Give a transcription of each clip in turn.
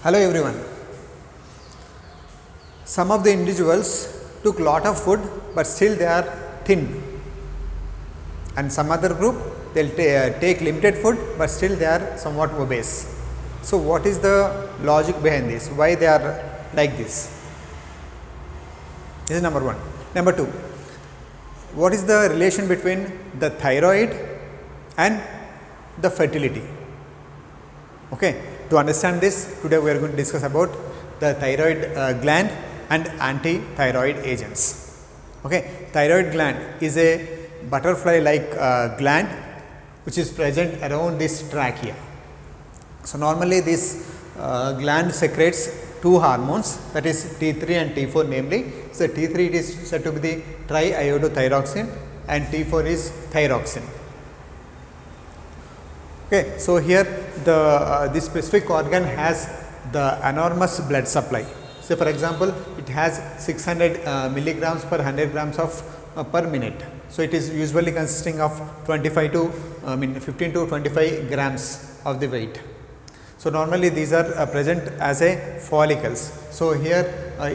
Hello everyone. Some of the individuals took lot of food but still they are thin, and some other group they will take limited food but still they are somewhat obese. So, what is the logic behind this? Why they are like this? This is number one. Number two, what is the relation between the thyroid and the fertility? Okay. To understand this, today we are going to discuss about the thyroid gland and anti-thyroid agents. Okay. Thyroid gland is a butterfly like gland which is present around this trachea. So, normally this gland secretes two hormones, that is T3 and T4 namely. So, T3 it is said to be the triiodothyroxine and T4 is thyroxine. Okay. So, here this specific organ has the enormous blood supply. So, for example, it has 600 milligrams per 100 grams of per minute. So, it is usually consisting of 25 to 15 to 25 grams of the weight. So, normally these are present as a follicles. So, here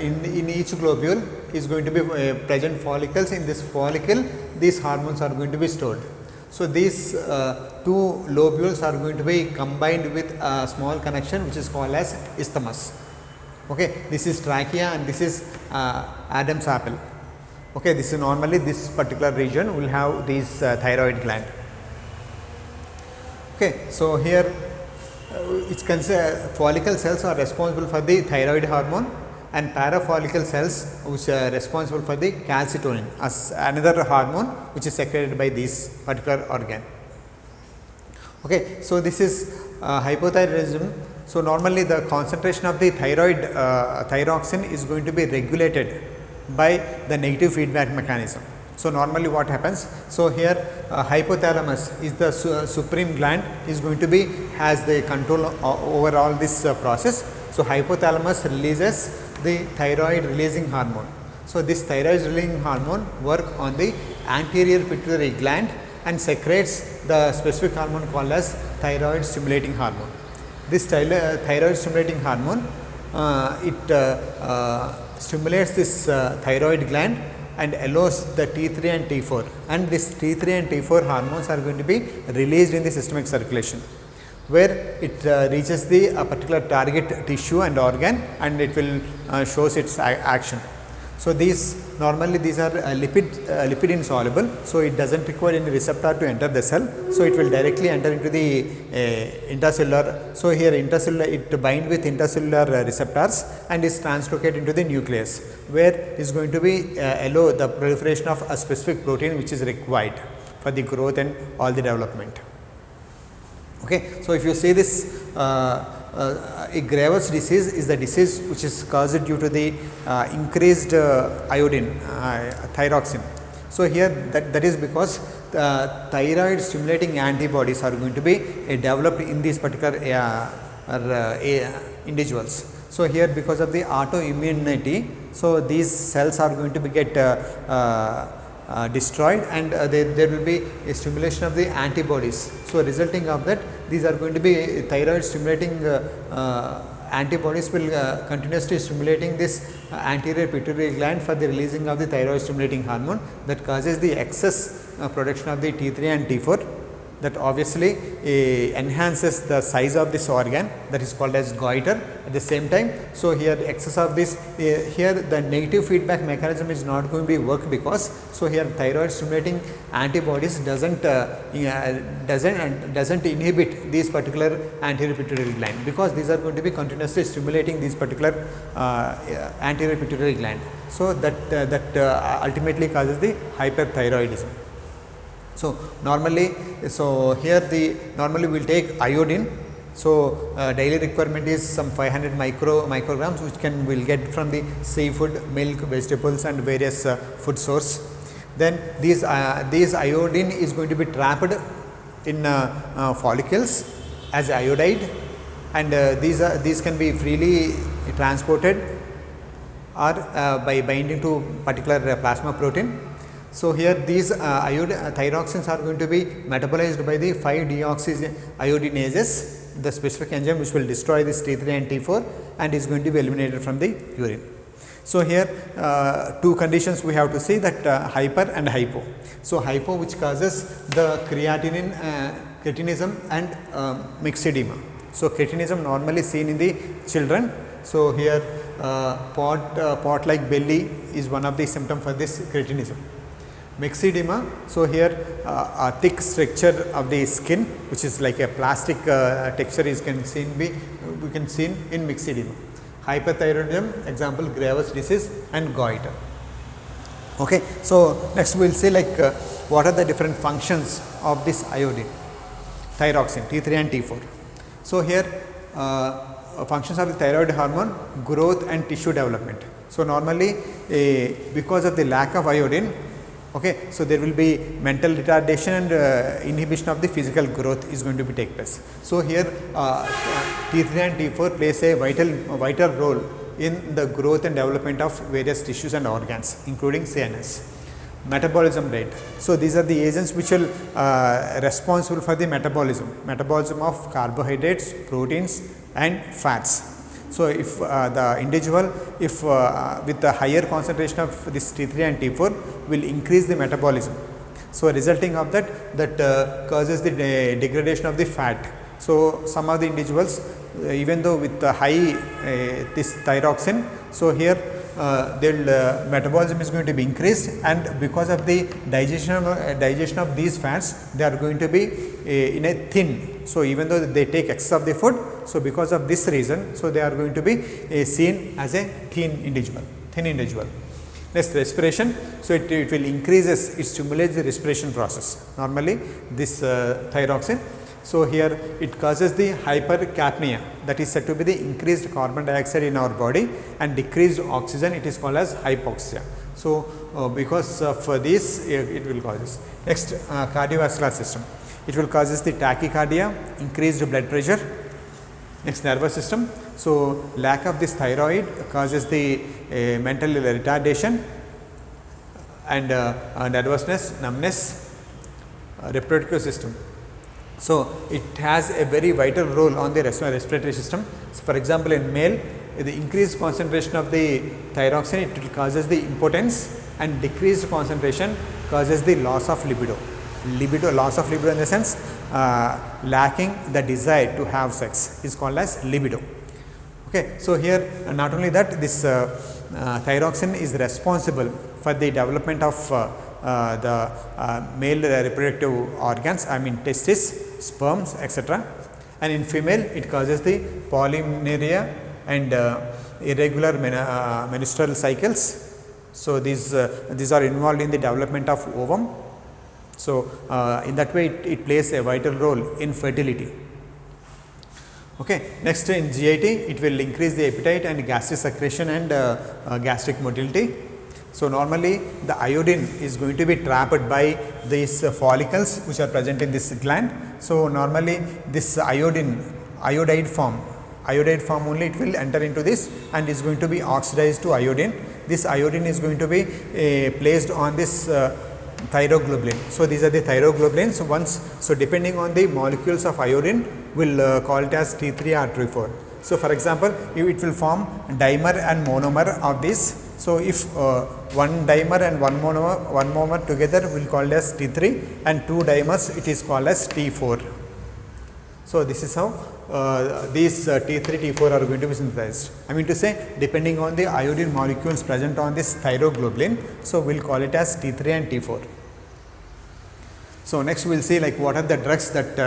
in each globule is going to be present follicles. In this follicle these hormones are going to be stored. So, these two lobules are going to be combined with a small connection which is called as isthmus. Okay. This is trachea and this is Adam's apple. Okay. This is normally this particular region will have these thyroid gland. Okay. So, here it's considered follicle cells are responsible for the thyroid hormone and parafollicle cells which are responsible for the calcitonin as another hormone which is secreted by this particular organ. Okay. So, this is hypothyroidism. So, normally the concentration of the thyroid thyroxine is going to be regulated by the negative feedback mechanism. So, normally what happens? So, here hypothalamus is the supreme gland is going to be has the control over all this process. So, hypothalamus releases the thyroid releasing hormone. So, this thyroid releasing hormone work on the anterior pituitary gland and secretes the specific hormone called as thyroid stimulating hormone. This thyroid stimulating hormone stimulates this thyroid gland and allows the T3 and T4, and this T3 and T4 hormones are going to be released in the systemic circulation, where it reaches the particular target tissue and organ and it will shows its action. So, normally these are lipid insoluble. So, it does not require any receptor to enter the cell. So, it will directly enter into the intracellular. So, here intracellular it bind with intracellular receptors and is translocated into the nucleus, where is going to be allow the proliferation of a specific protein which is required for the growth and all the development. Okay. So, if you see this a Graves disease is the disease which is caused due to the increased iodine thyroxine. So, here that is because the thyroid stimulating antibodies are going to be developed in these particular individuals. So, here because of the autoimmunity, so these cells are going to be get destroyed and there will be a stimulation of the antibodies. So, resulting of that these are going to be thyroid stimulating antibodies will continuously stimulating this anterior pituitary gland for the releasing of the thyroid stimulating hormone that causes the excess production of the T3 and T4, that obviously enhances the size of this organ, that is called as goiter at the same time. So, here excess of this here the negative feedback mechanism is not going to be work because, so here thyroid stimulating antibodies doesn't inhibit these particular anterior pituitary gland, because these are going to be continuously stimulating these particular anterior pituitary gland. So, that ultimately causes the hyperthyroidism. So, normally, here normally we will take iodine. So, daily requirement is some 500 micrograms which will get from the seafood, milk, vegetables and various food source. Then these iodine is going to be trapped in follicles as iodide, and these can be freely transported or by binding to particular plasma protein. So, here these thyroxines are going to be metabolized by the 5-deoxyiodinases the specific enzyme which will destroy this T3 and T4 and is going to be eliminated from the urine. So, here two conditions we have to see, that hyper and hypo. So, hypo, which causes the cretinism and myxedema. So, cretinism normally seen in the children. So, here pot like belly is one of the symptom for this cretinism. Myxedema, so here a thick structure of the skin which is like a plastic texture is we can see in myxedema. Hyperthyroidism, example Graves' disease and goiter. Okay. So, next we will see like what are the different functions of this iodine, thyroxine, T3 and T4. So, here functions of the thyroid hormone, growth and tissue development. So, normally because of the lack of iodine, okay, so there will be mental retardation and inhibition of the physical growth is going to be take place. So, here T3 and T4 plays a vital role in the growth and development of various tissues and organs, including CNS. Metabolism rate. So, these are the agents which will responsible for the metabolism of carbohydrates, proteins and fats. So, if the individual with a higher concentration of this T3 and T4 will increase the metabolism. So, resulting of that causes the degradation of the fat. So, some of the individuals even though with the high this thyroxine, so here their metabolism is going to be increased, and because of the digestion of these fats, they are going to be in a thin. So, even though they take excess of the food, so because of this reason, so they are going to be seen as a thin individual. Next, respiration. So, it will increases, it stimulates the respiration process. Normally this thyroxine. So, here it causes the hypercapnia, that is said to be the increased carbon dioxide in our body and decreased oxygen, it is called as hypoxia. So, because of this it will cause this. Next, cardiovascular system. It will causes the tachycardia, increased blood pressure. Next, nervous system. So, lack of this thyroid causes the mental retardation and nervousness, numbness. Reproductive system. So, it has a very vital role on the respiratory system. So, for example, in male, the increased concentration of the thyroxine, it causes the impotence, and decreased concentration causes the loss of libido. Loss of libido in the sense lacking the desire to have sex is called as libido. Okay. So, here not only that, this thyroxine is responsible for the development of the male reproductive organs, I mean testis, sperms, etc. And in female, it causes the polymenorrhea and irregular menstrual cycles. So, these are involved in the development of ovum. So, in that way it plays a vital role in fertility. Okay. Next, in GIT, it will increase the appetite and gastric secretion and gastric motility. So, normally the iodine is going to be trapped by these follicles which are present in this gland. So, normally this iodide form only it will enter into this and is going to be oxidized to iodine. This iodine is going to be placed on this thyroglobulin. So, these are the thyroglobulins. So, depending on the molecules of iodine, we will call it as T3 or T4. So, for example, it will form dimer and monomer of this. So, if one dimer and one monomer together we will call it as T3, and two dimers it is called as T4. So, this is how these T3, T4 are going to be synthesized. I mean to say, depending on the iodine molecules present on this thyroglobulin, so we will call it as T3 and T4. So, next we will see like what are the drugs that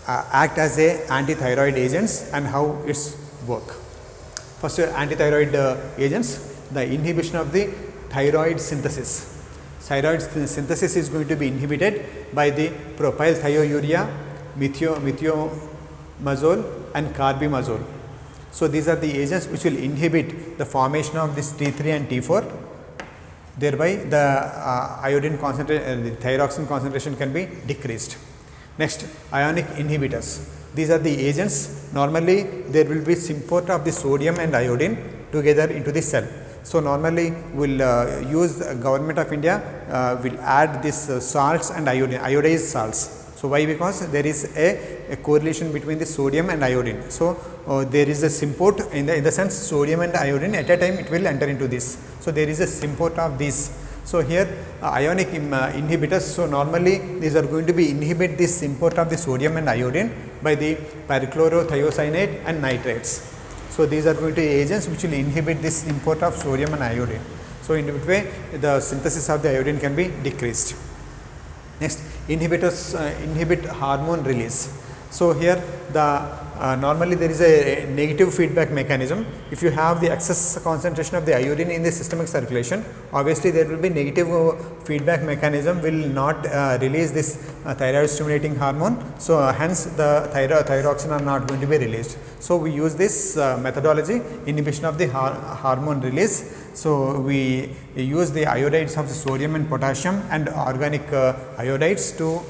act as a anti-thyroid agents and how its work. First, anti-thyroid agents, the inhibition of the thyroid synthesis. Thyroid synthesis is going to be inhibited by the propylthiourea, methomazole and carbimazole. So, these are the agents which will inhibit the formation of this T3 and T4, thereby the iodine concentration, the thyroxine concentration can be decreased. Next, ionic inhibitors. These are the agents, normally there will be symport of the sodium and iodine together into the cell. So, normally we will use government of India will add this salts and iodine, iodized salts. So, why? Because there is a correlation between the sodium and iodine. So, there is a symport in the sense sodium and iodine at a time it will enter into this. So, there is a symport of this. So, here ionic inhibitors. So, normally these are going to be inhibit this import of the sodium and iodine by the perchlorothiocyanate and nitrates. So, these are going to be agents which will inhibit this import of sodium and iodine. So, in that way the synthesis of the iodine can be decreased. Next, inhibitors inhibit hormone release. So, here the normally there is a negative feedback mechanism. If you have the excess concentration of the iodine in the systemic circulation, obviously there will be negative feedback mechanism will not release this thyroid stimulating hormone. So, hence the thyroxine are not going to be released. So, we use this methodology, inhibition of the hormone release. So, we use the iodides of the sodium and potassium and organic iodides to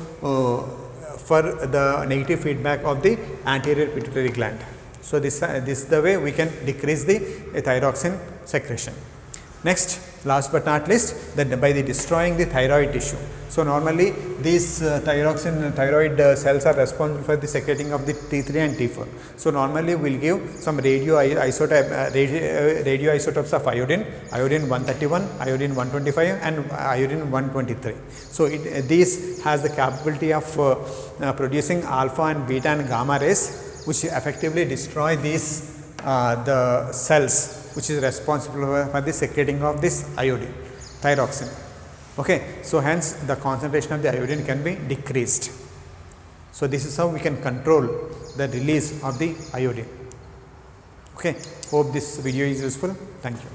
for the negative feedback of the anterior pituitary gland. So, this is the way we can decrease the thyroxine secretion. Next, last but not least, that by the destroying the thyroid tissue. So, normally these thyroid cells are responsible for the secreting of the T3 and T4. So, normally we will give some radioisotopes of iodine, iodine 131, iodine 125 and iodine 123. So, these has the capability of producing alpha and beta and gamma rays, which effectively destroy these the cells which is responsible for the secreting of this iodine, thyroxine. Okay. So, hence the concentration of the iodine can be decreased. So, this is how we can control the release of the iodine. Okay. Hope this video is useful. Thank you.